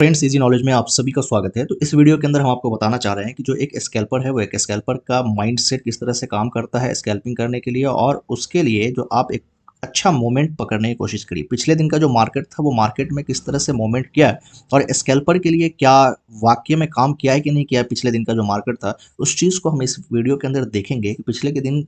Friends, easy knowledge में आप सभी का स्वागत है। तो इस वीडियो के अंदर हम आपको बताना चाह रहे हैं कि जो एक स्कैल्पर है वो एक स्कैल्पर का माइंडसेट किस तरह से काम करता है स्कैल्पिंग करने के लिए, और उसके लिए जो आप एक अच्छा मोमेंट पकड़ने की कोशिश करिए। पिछले दिन का जो मार्केट था वो मार्केट में किस तरह से मोमेंट किया है और स्कैल्पर के लिए क्या वाकई में काम किया है कि नहीं किया है। पिछले दिन का जो मार्केट था उस चीज़ को हम इस वीडियो के अंदर देखेंगे कि पिछले के दिन।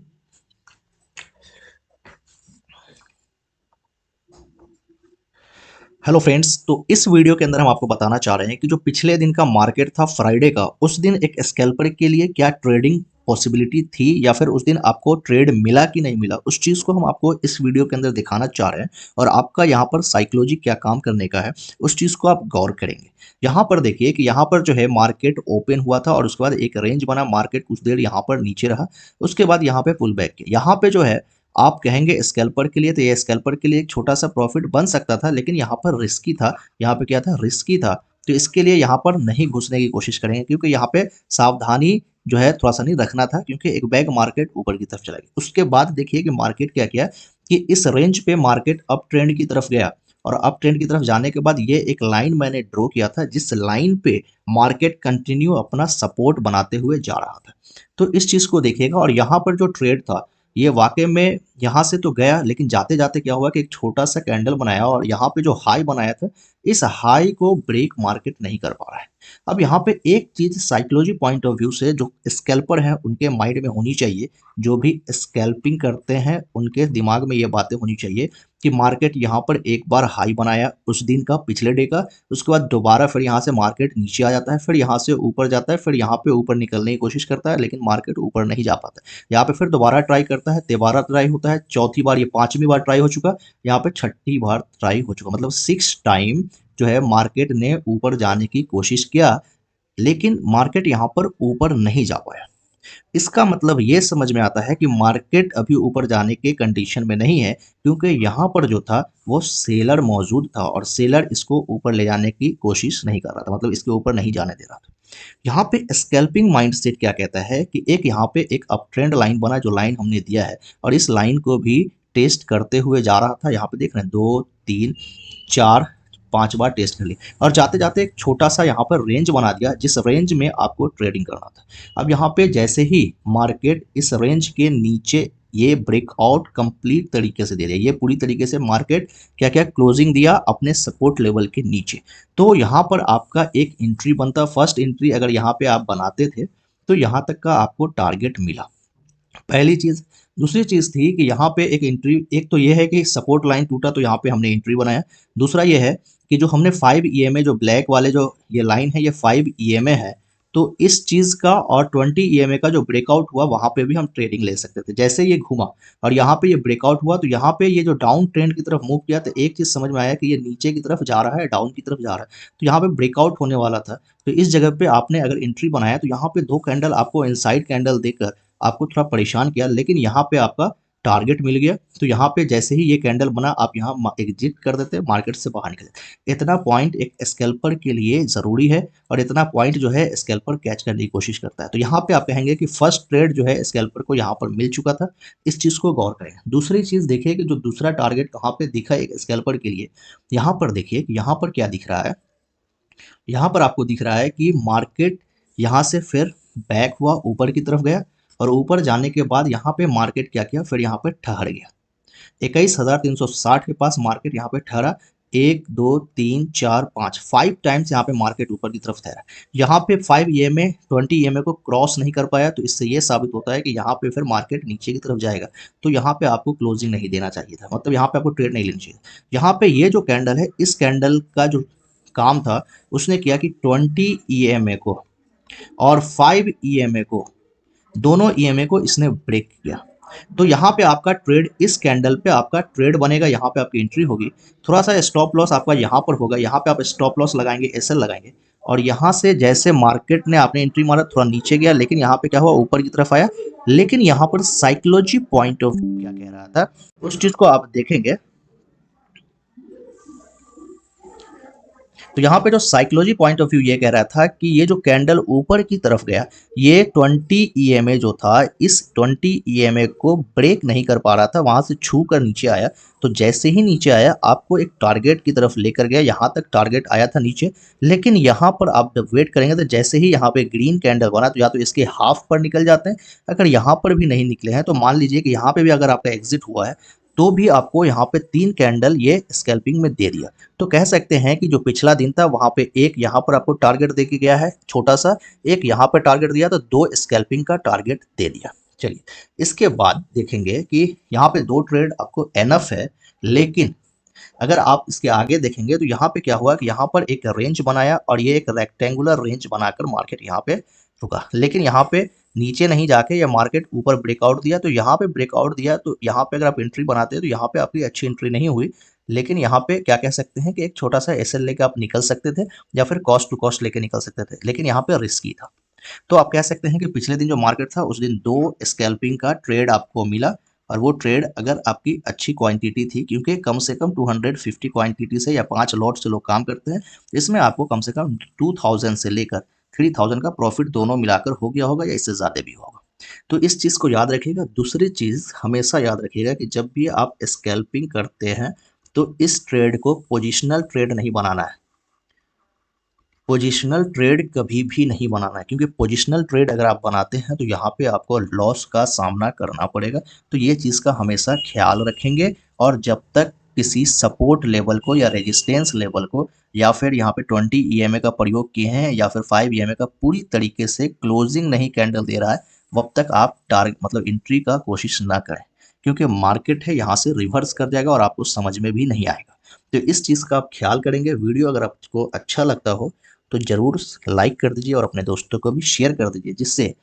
हेलो फ्रेंड्स, तो इस वीडियो के अंदर हम आपको बताना चाह रहे हैं कि जो पिछले दिन का मार्केट था फ्राइडे का, उस दिन एक स्कैल्पर के लिए क्या ट्रेडिंग पॉसिबिलिटी थी या फिर उस दिन आपको ट्रेड मिला कि नहीं मिला, उस चीज़ को हम आपको इस वीडियो के अंदर दिखाना चाह रहे हैं। और आपका यहाँ पर साइकोलॉजी क्या काम करने का है उस चीज़ को आप गौर करेंगे। यहाँ पर देखिए कि यहाँ पर जो है मार्केट ओपन हुआ था और उसके बाद एक रेंज बना, मार्केट कुछ देर यहाँ पर नीचे रहा, उसके बाद यहाँ पे पुल बैक किया। यहाँ पे जो है आप कहेंगे स्कैल्पर के लिए, तो ये स्कैल्पर के लिए एक छोटा सा प्रॉफिट बन सकता था, लेकिन यहाँ पर रिस्की था। यहाँ पे क्या था, रिस्की था। तो इसके लिए यहाँ पर नहीं घुसने की कोशिश करेंगे, क्योंकि यहाँ पे सावधानी जो है थोड़ा सा नहीं रखना था, क्योंकि एक बैग मार्केट ऊपर की तरफ चला गया। उसके बाद देखिए कि मार्केट क्या किया कि इस रेंज पे मार्केट अप ट्रेंड की तरफ गया, और अप ट्रेंड की तरफ जाने के बाद ये एक लाइन मैंने ड्रॉ किया था, जिस लाइन पे मार्केट कंटिन्यू अपना सपोर्ट बनाते हुए जा रहा था। तो इस चीज को देखिएगा, और यहाँ पर जो ट्रेड था ये वाकई में यहाँ से तो गया, लेकिन जाते जाते क्या हुआ कि एक छोटा सा कैंडल बनाया और यहाँ पे जो हाई बनाया था, इस हाई को ब्रेक मार्केट नहीं कर पा रहा है। अब यहाँ पे एक चीज साइकोलॉजी पॉइंट ऑफ व्यू से जो स्कैल्पर हैं उनके माइंड में होनी चाहिए, जो भी स्कैल्पिंग करते हैं उनके दिमाग में ये बातें होनी चाहिए कि मार्केट यहाँ पर एक बार हाई बनाया उस दिन का, पिछले डे का, उसके बाद दोबारा फिर यहाँ से मार्केट नीचे आ जाता है, फिर यहाँ से ऊपर जाता है, फिर यहाँ पे ऊपर निकलने की कोशिश करता है, लेकिन मार्केट ऊपर नहीं जा पाता। यहाँ पे फिर दोबारा ट्राई करता है, तिबारा ट्राई होता है, चौथी बार, ये पांचवी बार ट्राई हो चुका, यहाँ पे छठी बार ट्राई हो चुका, मतलब 6 टाइम जो है मार्केट ने ऊपर जाने की कोशिश किया, लेकिन मार्केट यहाँ पर ऊपर नहीं जा पाया। इसका मतलब ये समझ में आता है कि मार्केट अभी ऊपर जाने के कंडीशन में नहीं है, क्योंकि यहाँ पर जो था वो सेलर मौजूद था और सेलर इसको ऊपर ले जाने की कोशिश नहीं कर रहा था, मतलब इसके ऊपर नहीं जाने दे रहा था। यहाँ पे स्कैल्पिंग माइंडसेट क्या कहता है कि एक यहाँ पे एक अप ट्रेंड लाइन बना, जो लाइन हमने दिया है, और इस लाइन को भी टेस्ट करते हुए जा रहा था। यहाँ पे देख रहे हैं 2 3 4 5 बार टेस्ट कर लिया, और जाते जाते एक छोटा सा यहाँ पर रेंज बना दिया, जिस रेंज में आपको ट्रेडिंग करना था। अब यहाँ पे जैसे ही मार्केट इस रेंज के नीचे ये ब्रेकआउट कंप्लीट तरीके से दे दिया, ये पूरी तरीके से मार्केट क्या क्या क्लोजिंग दिया अपने सपोर्ट लेवल के नीचे, तो यहाँ पर आपका एक एंट्री बनता। फर्स्ट एंट्री अगर यहाँ पे आप बनाते थे तो यहाँ तक का आपको टारगेट मिला, पहली चीज। दूसरी चीज थी कि यहाँ पे एक एंट्री, एक तो ये है कि सपोर्ट लाइन टूटा तो यहाँ पे हमने एंट्री बनाया। दूसरा ये है कि जो हमने 5 EMA, जो ब्लैक वाले जो ये लाइन है, ये 5 EMA है, तो इस चीज का और 20 EMA का जो ब्रेकआउट हुआ वहां पे भी हम ट्रेडिंग ले सकते थे। जैसे ये घूमा और यहाँ पे ये ब्रेकआउट हुआ, तो यहाँ पे ये जो डाउन ट्रेंड की तरफ मूव किया, तो एक चीज समझ में आया कि ये नीचे की तरफ जा रहा है, डाउन की तरफ जा रहा है, तो यहाँ पे ब्रेकआउट होने वाला था। तो इस जगह पे आपने अगर एंट्री बनाया तो यहाँ पे 2 कैंडल आपको इनसाइड कैंडल देकर आपको थोड़ा परेशान किया, लेकिन यहाँ पे आपका टारगेट मिल गया। तो यहाँ पे जैसे ही ये कैंडल बना, आप यहाँ एग्जिट कर देते, मार्केट से बाहर निकल जाते। इतना पॉइंट एक स्कैल्पर के लिए जरूरी है, और इतना पॉइंट जो है स्कैल्पर कैच करने की कोशिश करता है। तो यहाँ पे आप कहेंगे कि फर्स्ट ट्रेड जो है स्कैल्पर को यहाँ पर मिल चुका था, इस चीज को गौर करें। दूसरी चीज देखिए कि जो दूसरा टारगेट कहाँ पे दिखा एक स्कैल्पर के लिए, यहाँ पर देखिए कि यहाँ पर क्या दिख रहा है। यहाँ पर आपको दिख रहा है कि मार्केट यहाँ से फिर बैक हुआ, ऊपर की तरफ गया, और ऊपर जाने के बाद यहाँ पे मार्केट क्या किया, फिर यहाँ पे ठहर गया 21,360 के पास मार्केट यहाँ पे ठहरा। 1 2 3 4 5 5 टाइम्स यहाँ पे मार्केट ऊपर की तरफ ठहरा। यहाँ पे 5 EMA 20 EMA को क्रॉस नहीं कर पाया, तो इससे ये साबित होता है कि यहाँ पे फिर मार्केट नीचे की तरफ जाएगा, तो यहाँ पे आपको क्लोजिंग नहीं देना चाहिए था, मतलब यहाँ पे आपको ट्रेड नहीं लेनी चाहिए। यहाँ पे ये जो कैंडल है, इस कैंडल का जो काम था उसने किया कि 20 EMA को और 5 EMA को, दोनों ईएमए को इसने ब्रेक किया। तो यहाँ पे आपका ट्रेड, इस कैंडल पे आपका ट्रेड बनेगा, यहाँ पे आपकी एंट्री होगी। थोड़ा सा स्टॉप लॉस आपका यहाँ पर होगा, यहाँ पे आप स्टॉप लॉस लगाएंगे, एसएल लगाएंगे, और यहाँ से जैसे मार्केट ने आपने एंट्री मारा, थोड़ा नीचे गया, लेकिन यहाँ पे क्या हुआ, ऊपर की तरफ आया। लेकिन यहाँ पर साइकोलॉजी पॉइंट ऑफ क्या कह रहा था उस चीज को आप देखेंगे। तो यहाँ पे जो साइकोलॉजी पॉइंट ऑफ व्यू ये कह रहा था कि ये जो कैंडल ऊपर की तरफ गया, ये 20 ईएमए जो था, इस 20 ईएमए को ब्रेक नहीं कर पा रहा था, वहां से छू कर नीचे आया। तो जैसे ही नीचे आया आपको एक टारगेट की तरफ लेकर गया, यहाँ तक टारगेट आया था नीचे, लेकिन यहाँ पर आप जब वेट करेंगे तो जैसे ही यहाँ पे ग्रीन कैंडल बना तो या तो इसके हाफ पर निकल जाते हैं, अगर यहाँ पर भी नहीं निकले हैं तो मान लीजिए कि यहाँ पे भी अगर आपका एग्जिट हुआ है तो भी आपको यहाँ पे 3 कैंडल ये स्कैल्पिंग में दे दिया। तो कह सकते हैं कि जो पिछला दिन था वहां पे एक यहाँ पर आपको टारगेट दे के गया है छोटा सा, एक यहाँ पर टारगेट दिया तो 2 स्कैल्पिंग का टारगेट दे दिया। चलिए इसके बाद देखेंगे कि यहाँ पे 2 ट्रेड आपको एनफ है, लेकिन अगर आप इसके आगे देखेंगे तो यहाँ पे क्या हुआ कि यहाँ पर एक रेंज बनाया और ये एक रेक्टेंगुलर रेंज बनाकर मार्केट यहाँ पे रुका, लेकिन यहाँ पे नीचे नहीं जाके या मार्केट ऊपर ब्रेकआउट दिया। तो यहाँ पे ब्रेकआउट दिया तो यहाँ पे अगर आप एंट्री बनाते हैं तो यहाँ पे आपकी अच्छी एंट्री नहीं हुई, लेकिन यहाँ पे क्या कह सकते हैं कि एक छोटा सा एसएल लेके आप निकल सकते थे या फिर कॉस्ट टू कॉस्ट लेके निकल सकते थे, लेकिन यहाँ पे रिस्की था। तो आप कह सकते हैं कि पिछले दिन जो मार्केट था उस दिन 2 स्कैल्पिंग का ट्रेड आपको मिला, और वो ट्रेड अगर आपकी अच्छी क्वांटिटी थी, क्योंकि कम से कम 250 क्वांटिटी से या 5 लॉट से लोग काम करते हैं, इसमें आपको कम से कम 2000 से लेकर 3000 का प्रॉफिट दोनों मिलाकर हो गया होगा या इससे ज़्यादा भी होगा। तो इस चीज़ को याद रखिएगा। दूसरी चीज़ हमेशा याद रखिएगा कि जब भी आप स्कैल्पिंग करते हैं तो इस ट्रेड को पोजिशनल ट्रेड नहीं बनाना है, पोजिशनल ट्रेड कभी भी नहीं बनाना है, क्योंकि पोजिशनल ट्रेड अगर आप बनाते हैं तो यहाँ पे आपको लॉस का सामना करना पड़ेगा। तो ये चीज़ का हमेशा ख्याल रखेंगे, और जब तक किसी सपोर्ट लेवल को या रेजिस्टेंस लेवल को या फिर यहाँ पे 20 ईएमए का प्रयोग किए हैं या फिर 5 ईएमए का पूरी तरीके से क्लोजिंग नहीं कैंडल दे रहा है, वब तक आप टारगेट मतलब एंट्री का कोशिश ना करें, क्योंकि मार्केट है यहाँ से रिवर्स कर जाएगा और आपको समझ में भी नहीं आएगा। तो इस चीज़ का आप ख्याल करेंगे। वीडियो अगर आपको अच्छा लगता हो तो ज़रूर लाइक कर दीजिए और अपने दोस्तों को भी शेयर कर दीजिए, जिससे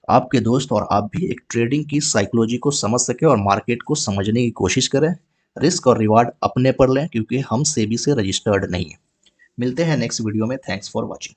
आपके दोस्त और आप भी एक ट्रेडिंग की साइकोलॉजी को समझ सके और मार्केट को समझने की कोशिश करें। रिस्क और रिवार्ड अपने पर लें, क्योंकि हम सेबी से रजिस्टर्ड नहीं है। मिलते हैं नेक्स्ट वीडियो में। Thanks for watching.